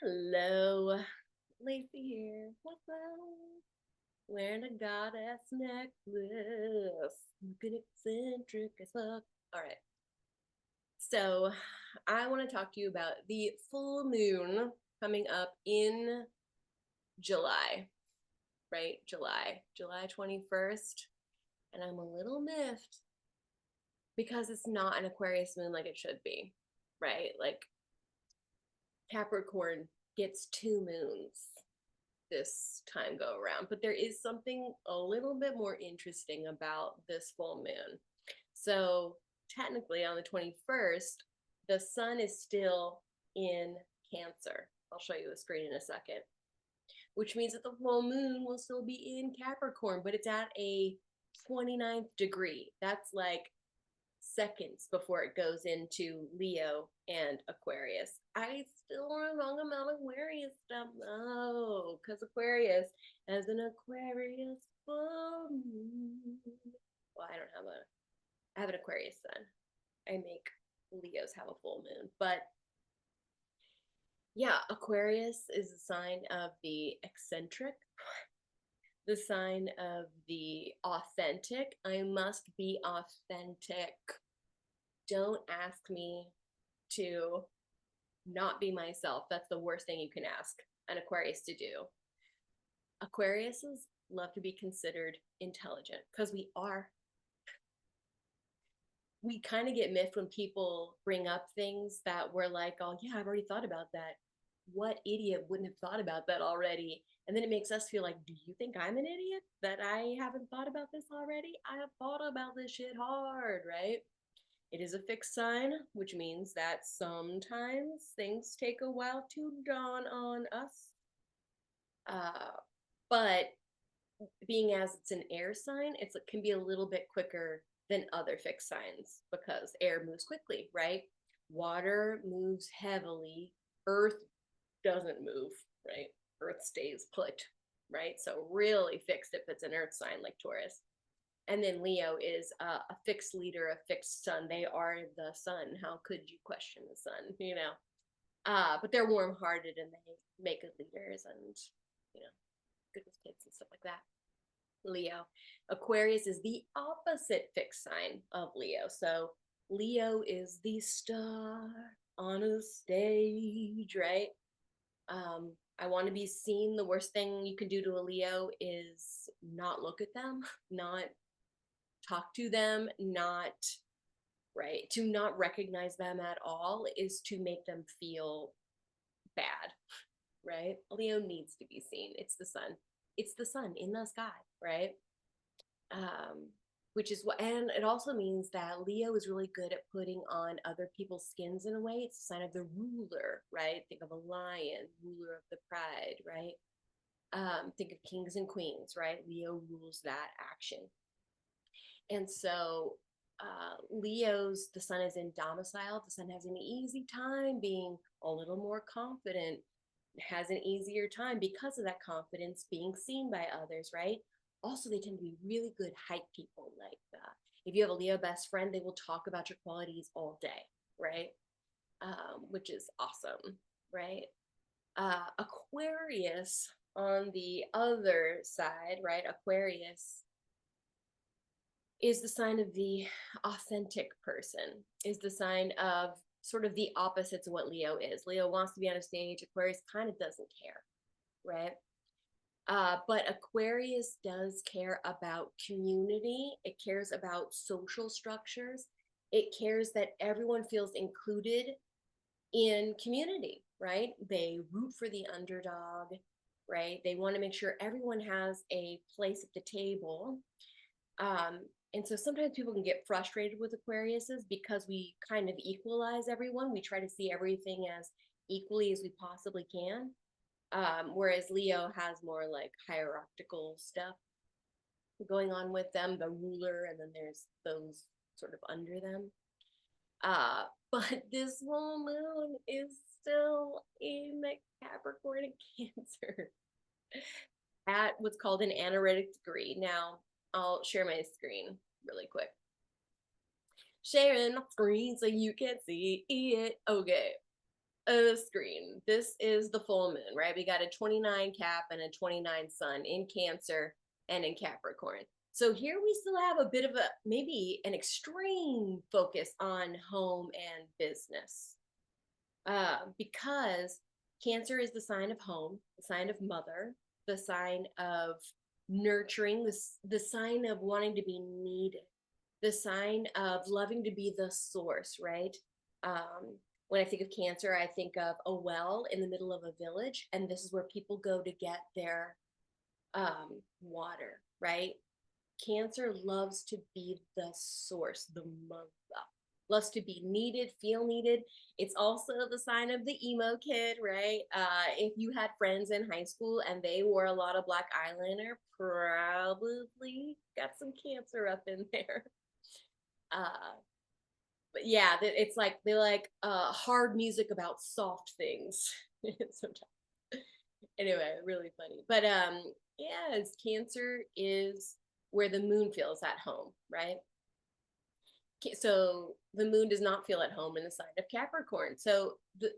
Hello, Lacey here. What's up? Wearing a goddess necklace. Looking eccentric as fuck. All right. So, I want to talk to you about the full moon coming up in July, right? July 21st. And I'm a little miffed because it's not an Aquarius moon like it should be, right? Like, Capricorn gets two moons this time go around. But there is something a little bit more interesting about this full moon. So, technically, on the 21st, the sun is still in Cancer. I'll show you a screen in a second, which means that the full moon will still be in Capricorn, but it's at a 29th degree. That's like seconds before it goes into Leo and Aquarius. I still am wrong about Aquarius stuff though, because Aquarius as an Aquarius full moon. Well, I have an Aquarius sun. I make Leos have a full moon, but yeah, Aquarius is a sign of the eccentric, the sign of the authentic. I must be authentic. Don't ask me to not be myself. That's the worst thing you can ask an Aquarius to do. Aquariuses love to be considered intelligent because we are. We kind of get miffed when people bring up things that we're like, oh, yeah, I've already thought about that. What idiot wouldn't have thought about that already? And then it makes us feel like, do you think I'm an idiot that I haven't thought about this already? I have thought about this shit hard, right? It is a fixed sign, which means that sometimes things take a while to dawn on us. Uh, but being as it's an air sign, it can be a little bit quicker than other fixed signs because air moves quickly, right? Water moves heavily. Earth doesn't move, right? Earth stays put, right? So really fixed if it's an earth sign like Taurus. And then Leo is a fixed leader, a fixed sun. They are the sun. How could you question the sun? But they're warm-hearted and they make good leaders and you know good with kids and stuff like that. Leo. Aquarius is the opposite fixed sign of Leo. So Leo is the star on a stage, right? I want to be seen. The worst thing you can do to a Leo is not look at them, not talk to them, not right, to not recognize them at all is to make them feel bad, right? Leo needs to be seen. It's the sun. It's the sun in the sky, right? Um, which is what, and it also means that Leo is really good at putting on other people's skins in a way. It's a sign of the ruler, right? Think of a lion, ruler of the pride, right? Think of kings and queens, right? Leo rules that action. And so Leo's, the sun is in domicile. The sun has an easy time being a little more confident, has an easier time because of that confidence being seen by others, right? Also, they tend to be really good hype people. Like if you have a Leo best friend, they will talk about your qualities all day, right? Which is awesome, right? Aquarius on the other side, right? Aquarius is the sign of the authentic person, is the sign of sort of the opposites of what Leo is. Leo wants to be on a stage, Aquarius kind of doesn't care, right? But Aquarius does care about community, it cares about social structures, it cares that everyone feels included in community, right? They root for the underdog, right? They want to make sure everyone has a place at the table. Um, and so sometimes people can get frustrated with Aquariuses because we kind of equalize everyone. We try to see everything as equally as we possibly can. Whereas Leo has more like hierarchical stuff going on with them, the ruler, and then there's those sort of under them. Uh, but this full moon is still in Capricorn and Cancer at what's called an anaretic degree. Now, I'll share my screen really quick. Sharing my screen so you can see it. Okay. the screen. This is the full moon, right? We got a 29 Cap and a 29 Sun in Cancer and in Capricorn. So here we still have a bit of a maybe an extreme focus on home and business, because Cancer is the sign of home, the sign of mother, the sign of nurturing, the sign of wanting to be needed, the sign of loving to be the source, right? Um, when I think of Cancer, I think of a well in the middle of a village, and this is where people go to get their water, right? Cancer loves to be the source, the mother, loves to be needed, feel needed. It's also the sign of the emo kid, right? If you had friends in high school and they wore a lot of black eyeliner, probably got some Cancer up in there. Uh, but yeah, it's like they like hard music about soft things sometimes. Anyway, really funny. But yeah, it's Cancer is where the moon feels at home, right? So the moon does not feel at home in the sign of Capricorn. So the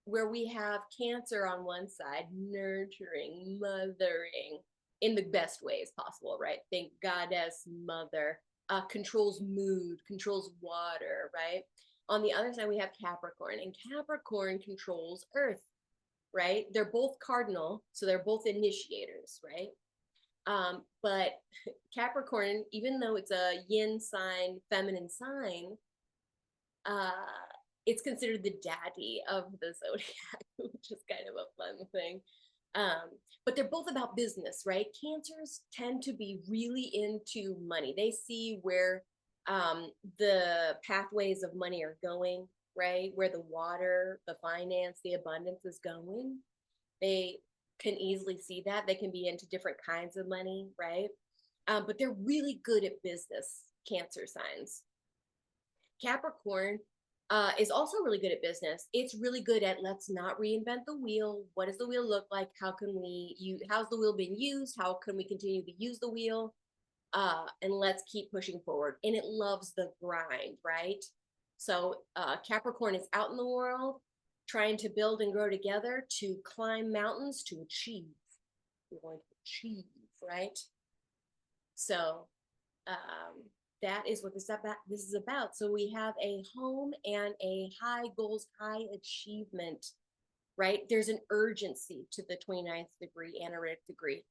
where we have Cancer on one side, nurturing, mothering in the best ways possible, right? Think goddess, mother, controls mood, controls water, right? On the other side, we have Capricorn, and Capricorn controls earth, right? They're both cardinal, so they're both initiators, right? But Capricorn, even though it's a yin sign, feminine sign, uh, it's considered the daddy of the zodiac, which is kind of a fun thing. Um, but they're both about business, right? Cancers tend to be really into money. They see where the pathways of money are going, right? Where the water, the finance, the abundance is going. They can easily see that. They can be into different kinds of money, right? But they're really good at business, Cancer signs. Capricorn is also really good at business. It's really good at let's not reinvent the wheel. What does the wheel look like? How can we use? How's the wheel being used? How can we continue to use the wheel? And let's keep pushing forward. And it loves the grind, right? So Capricorn is out in the world trying to build and grow together, to climb mountains, to achieve. We're going to achieve, right? So that is what this is about. So we have a home and a high goals, high achievement, right? There's an urgency to the 29th degree, Anaritic degree.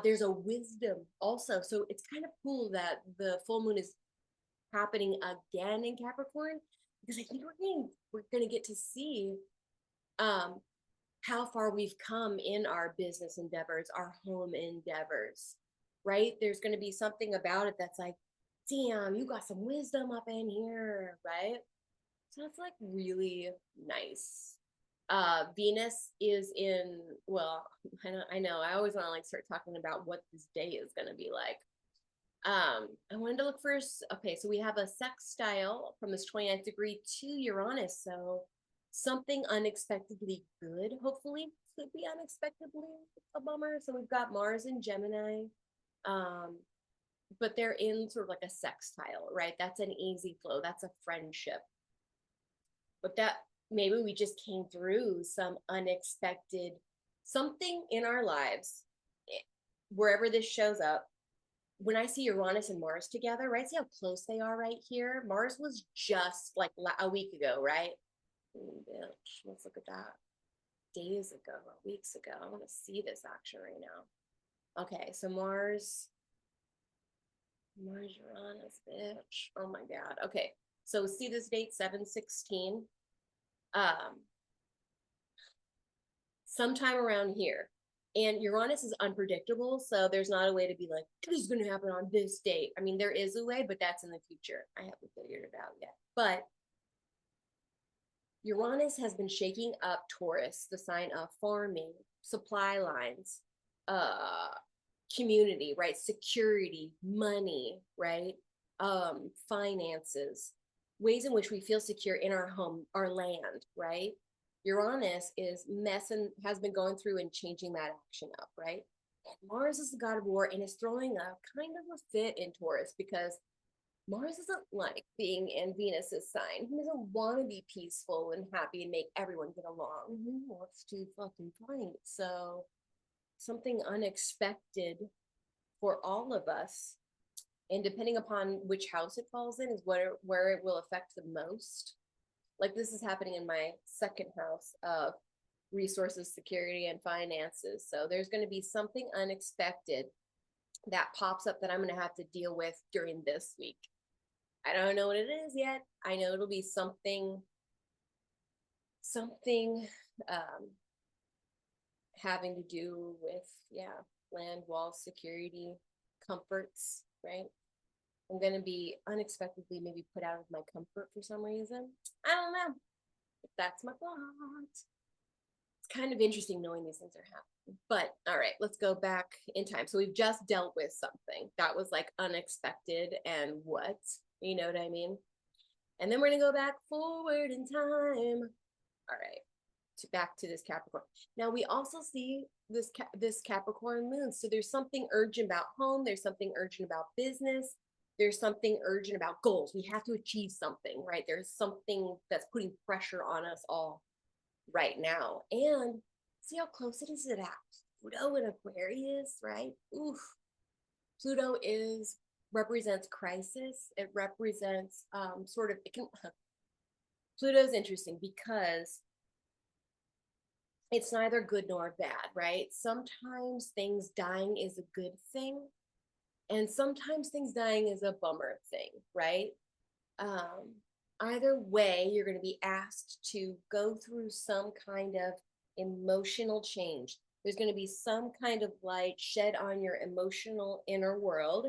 There's a wisdom also. So it's kind of cool that the full moon is happening again in Capricorn, because I think we're gonna get to see um, how far we've come in our business endeavors, our home endeavors, right? There's going to be something about it that's like, damn, you got some wisdom up in here, right? So it's like really nice. Venus is in, well, I know, I always want to like start talking about what this day is going to be like. I wanted to look first. Okay, so we have a sextile from this 29th degree to Uranus. So something unexpectedly good, hopefully, could be unexpectedly a bummer. So we've got Mars in Gemini, um, but they're in sort of like a sextile, right? That's an easy flow. That's a friendship. But that maybe we just came through some unexpected something in our lives, wherever this shows up. When I see Uranus and Mars together, right? See how close they are right here? Mars was just like a week ago, right? Bitch, let's look at that. Days ago, weeks ago. I want to see this action right now. Okay, so Mars, Uranus, bitch. Oh my God. Okay, so see this date, 7/16. Um, sometime around here. And Uranus is unpredictable, so there's not a way to be like, this is going to happen on this date. I mean, there is a way, but that's in the future. I haven't figured it out yet. But Uranus has been shaking up Taurus, the sign of farming, supply lines, uh, community, right? Security, money, right? Finances, ways in which we feel secure in our home, our land, right? Uranus is messing, has been going through and changing that action up, right? And Mars is the god of war and is throwing a kind of a fit in Taurus, because Mars doesn't like being in Venus's sign. He doesn't want to be peaceful and happy and make everyone get along. He wants to fucking fight. So something unexpected for all of us, and depending upon which house it falls in, is where it will affect the most. Like this is happening in my second house of resources, security, and finances. So there's going to be something unexpected that pops up that I'm going to have to deal with during this week. I don't know what it is yet. I know it'll be something um, having to do with, yeah, land, walls, security, comforts, right? I'm going to be unexpectedly maybe put out of my comfort for some reason. I don't know. But that's my thought. It's kind of interesting knowing these things are happening. But all right, let's go back in time. So we've just dealt with something that was like unexpected and what, you know what I mean? And then we're going to go back forward in time. All right, back to this Capricorn. Now we also see this Capricorn moon. So there's something urgent about home. There's something urgent about business. There's something urgent about goals. We have to achieve something, right? There's something that's putting pressure on us all right now. And see how close it is to that Pluto in Aquarius, right? Oof. Pluto represents crisis. It represents sort of it can. Pluto's interesting because it's neither good nor bad, right? Sometimes things dying is a good thing, and sometimes things dying is a bummer thing, right? Um, Either way, you're going to be asked to go through some kind of emotional change. There's going to be some kind of light shed on your emotional inner world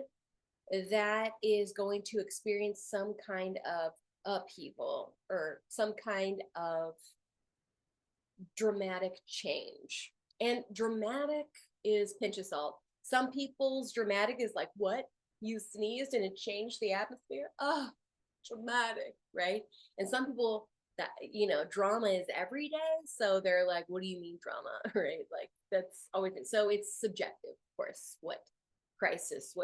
that is going to experience some kind of upheaval or some kind of dramatic change. And dramatic is pinch of salt. Some people's dramatic is like, what? You sneezed and it changed the atmosphere? Oh, dramatic, right? And some people that, drama is every day. So they're like, what do you mean drama? Right? Like that's always been. So it's subjective, of course, what crisis,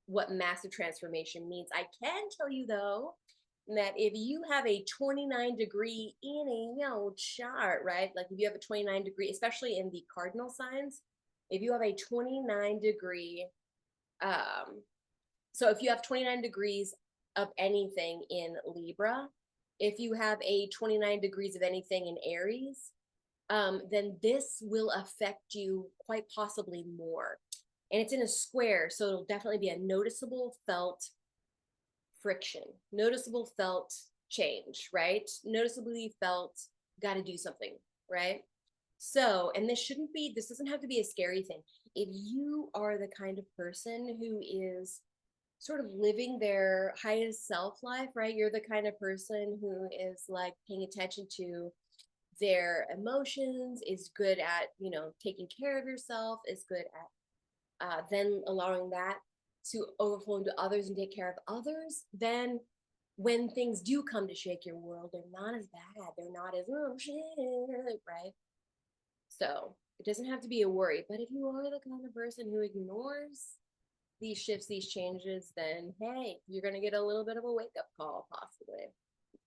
what massive transformation means. I can tell you though, that if you have a 29-degree in a chart, right? Like if you have a 29-degree, especially in the cardinal signs, if you have a 29-degree, um, so if you have 29 degrees of anything in Libra, if you have a 29 degrees of anything in Aries, then this will affect you quite possibly more. And it's in a square, so it'll definitely be a noticeable felt friction, noticeable felt change, right? Noticeably felt got to do something, right? So, and this doesn't have to be a scary thing. If you are the kind of person who is sort of living their highest self life, right? You're the kind of person who is like paying attention to their emotions, is good at, taking care of yourself, is good at then allowing that to overflow into others and take care of others, then when things do come to shake your world, they're not as bad. They're not as, oh shit, right? So it doesn't have to be a worry. But if you are the kind of person who ignores these shifts, these changes, then hey, you're going to get a little bit of a wake up call, possibly,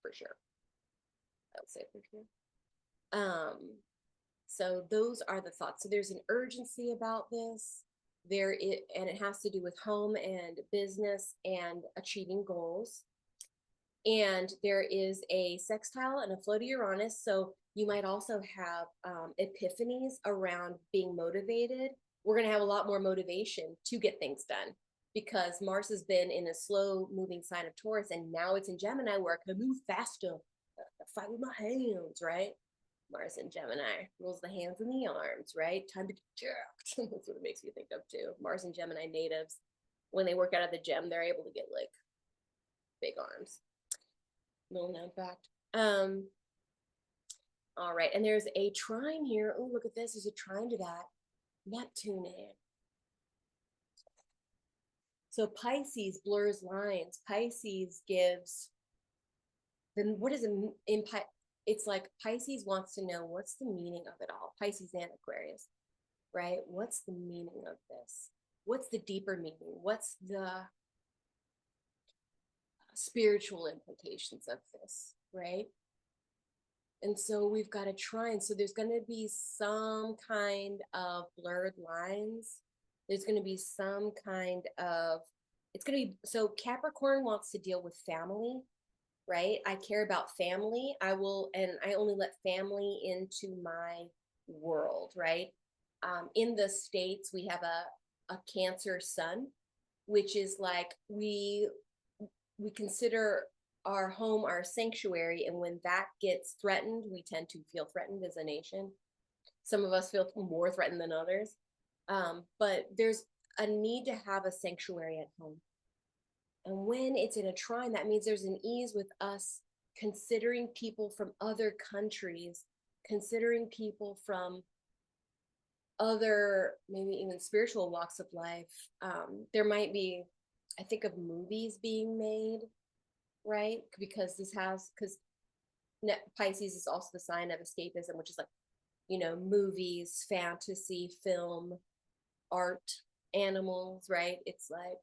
for sure. I would say for sure. So those are the thoughts. So there's an urgency about this. And it has to do with home and business and achieving goals. And there is a sextile and a flow to Uranus. So you might also have epiphanies around being motivated. We're going to have a lot more motivation to get things done because Mars has been in a slow moving sign of Taurus, and now it's in Gemini where I can move faster, fight with my hands, right? Mars in Gemini rules the hands and the arms, right? Time to get jacked. That's what it makes me think of too. Mars and Gemini natives, when they work out of the gem, they're able to get like big arms. Little known fact. All right, and there's a trine here. Oh, look at this. There's a trine to that. Neptune in. So Pisces blurs lines. Pisces gives, then what is it in it's like Pisces wants to know what's the meaning of it all. Pisces and Aquarius, right? What's the meaning of this? What's the deeper meaning? What's the spiritual implications of this, right? And so we've got to try. And so there's going to be some kind of blurred lines. There's going to be some kind of, it's going to be, so Capricorn wants to deal with family, right? I care about family. I will, and I only let family into my world, right? In the States, we have a Cancer sun, which is like we consider our home our sanctuary, and when that gets threatened, we tend to feel threatened as a nation. Some of us feel more threatened than others, but there's a need to have a sanctuary at home. And when it's in a trine, that means there's an ease with us considering people from other countries, considering people from other, maybe even spiritual walks of life. There might be, I think of movies being made, right? Because because Pisces is also the sign of escapism, which is like, movies, fantasy, film, art, animals, right? It's like,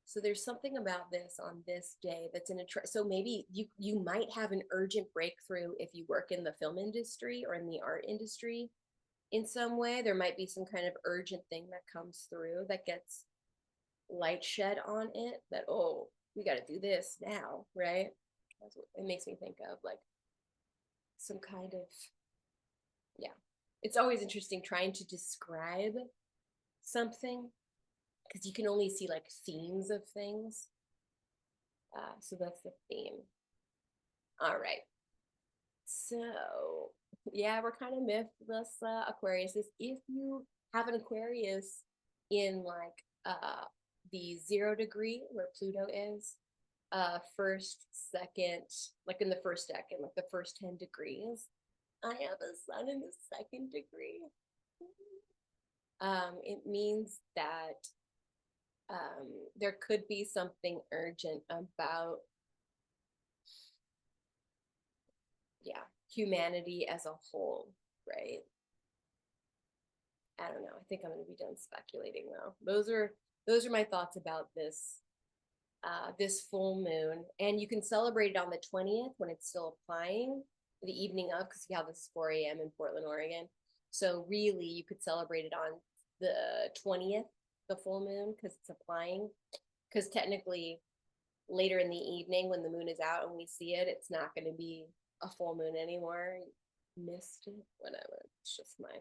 so there's something about this on this day that's in a so maybe you might have an urgent breakthrough if you work in the film industry or in the art industry in some way. There might be some kind of urgent thing that comes through that gets light shed on it, that, oh, we got to do this now, right? That's what it makes me think of, like some kind of, yeah. It's always interesting trying to describe something because you can only see like themes of things. So that's the theme. All right. So yeah, we're kind of mythless Aquarius. Is if you have an Aquarius in like the 0 degree where Pluto is, first, second, like in the first second, like the first 10 degrees. I have a sun in the 2nd degree. It means that there could be something urgent about, yeah, humanity as a whole, right? I don't know. I think I'm going to be done speculating though. Those are my thoughts about this full moon, and you can celebrate it on the 20th when it's still applying, the evening of, because you have this 4 a.m. in Portland, Oregon. So really, you could celebrate it on the 20th, the full moon, because it's applying. Because technically, later in the evening when the moon is out and we see it, it's not going to be a full moon anymore. Missed it, whatever. It's just my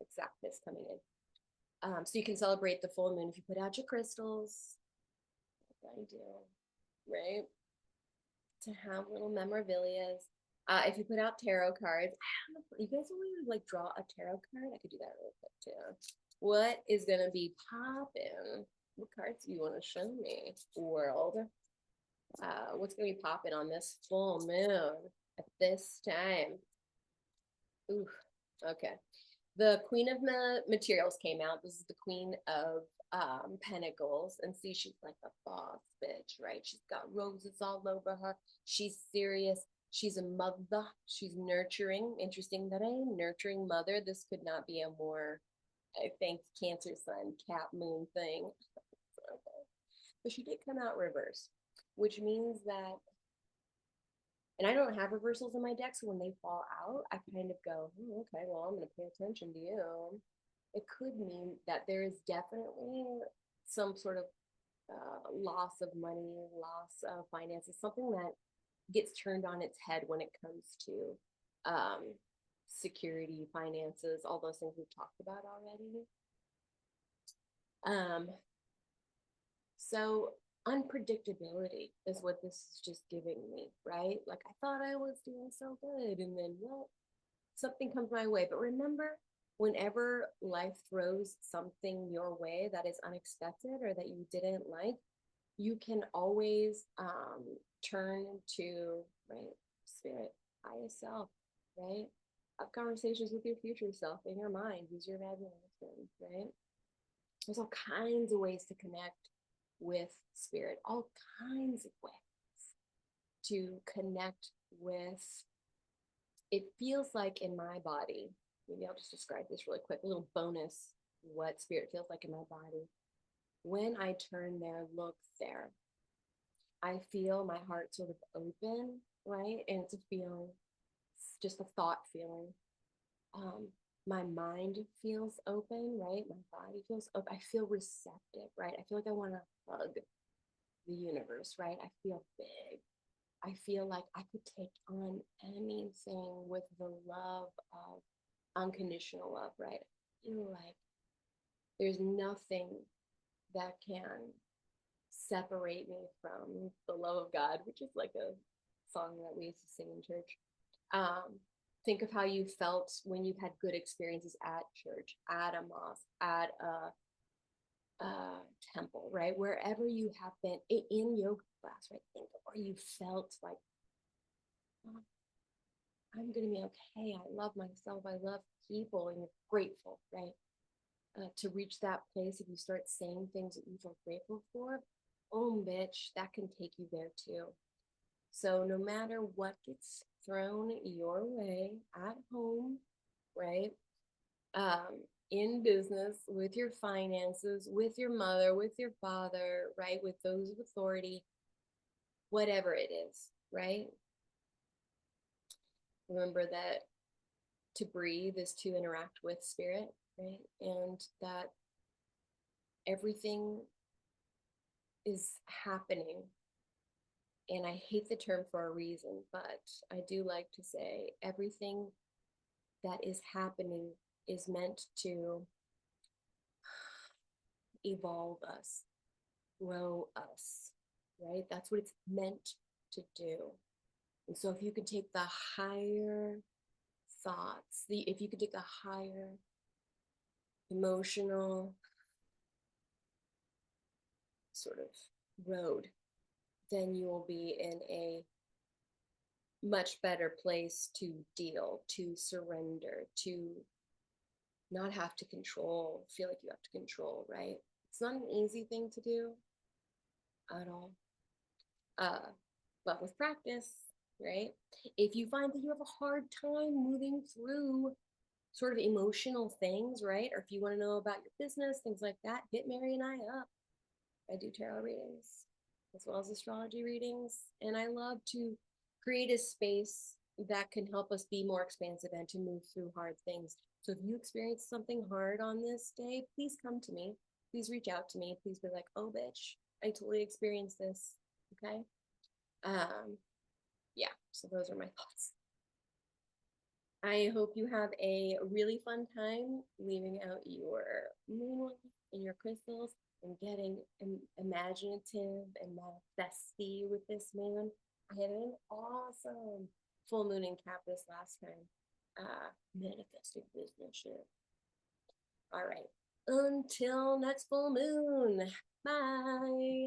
exactness coming in. So you can celebrate the full moon if you put out your crystals. I do, right? To have little memorabilias. If you put out tarot cards, you guys want to like draw a tarot card? I could do that real quick too. What is gonna be popping? What cards do you want to show me, world? What's gonna be popping on this full moon at this time? Ooh, okay. The Queen of Materials came out. This is the Queen of Pentacles. And see, she's like a boss bitch, right? She's got roses all over her. She's serious. She's a mother. She's nurturing. Interesting that a nurturing mother. This could not be a more, I think, Cancer Sun, Cap Moon thing. But she did come out reverse, which means that, and I don't have reversals in my deck, so when they fall out, I kind of go, okay, well, I'm going to pay attention to you. It could mean that there is definitely some sort of loss of money, loss of finances, something that gets turned on its head when it comes to security, finances, all those things we've talked about already. So unpredictability is what this is just giving me, right? Like I thought I was doing so good, and then well, something comes my way. But remember, whenever life throws something your way that is unexpected or that you didn't like, you can always turn to, right, spirit, higher self, right? Have conversations with your future self in your mind. Use your imagination, right? There's all kinds of ways to connect with spirit, all kinds of ways to connect with. It feels like in my body, maybe I'll just describe this really quick, a little bonus, what spirit feels like in my body. When I turn there, look there, I feel my heart sort of open, right? And it's a feeling, it's just a thought feeling. Um, my mind feels open, right? My body feels open. I feel receptive, right? I feel like I want to hug the universe, right? I feel big. I feel like I could take on anything with the love of unconditional love, right? I feel like there's nothing that can separate me from the love of God, which is like a song that we used to sing in church. Um, think of how you felt when you've had good experiences at church, at a mosque, at a temple, right? Wherever you have been in yoga class, right? Think of where you felt like, oh, I'm going to be okay. I love myself. I love people, and you're grateful, right? To reach that place, if you start saying things that you feel grateful for, boom, bitch, that can take you there too. So no matter what gets thrown your way at home, right? In business, with your finances, with your mother, with your father, right? With those of authority, whatever it is, right? Remember that to breathe is to interact with spirit, right? And that everything is happening. And I hate the term for a reason, but I do like to say everything that is happening is meant to evolve us, grow us, right? That's what it's meant to do. And so if you could take the higher thoughts, if you could take a higher emotional sort of road, then you will be in a much better place to deal, to surrender, to not have to control, feel like you have to control, right? It's not an easy thing to do at all. Uh, but with practice, right? If you find that you have a hard time moving through sort of emotional things, right? Or if you want to know about your business, things like that, hit Mary and I up. I do tarot readings as well as astrology readings. And I love to create a space that can help us be more expansive and to move through hard things. So if you experience something hard on this day, please come to me. Please reach out to me. Please be like, oh, bitch, I totally experienced this. Okay. Um, yeah, so those are my thoughts. I hope you have a really fun time leaving out your moon and your crystals and getting imaginative and manifesty with this moon. I had an awesome full moon in Cap this last time. Manifesting business shit. All right. Until next full moon. Bye.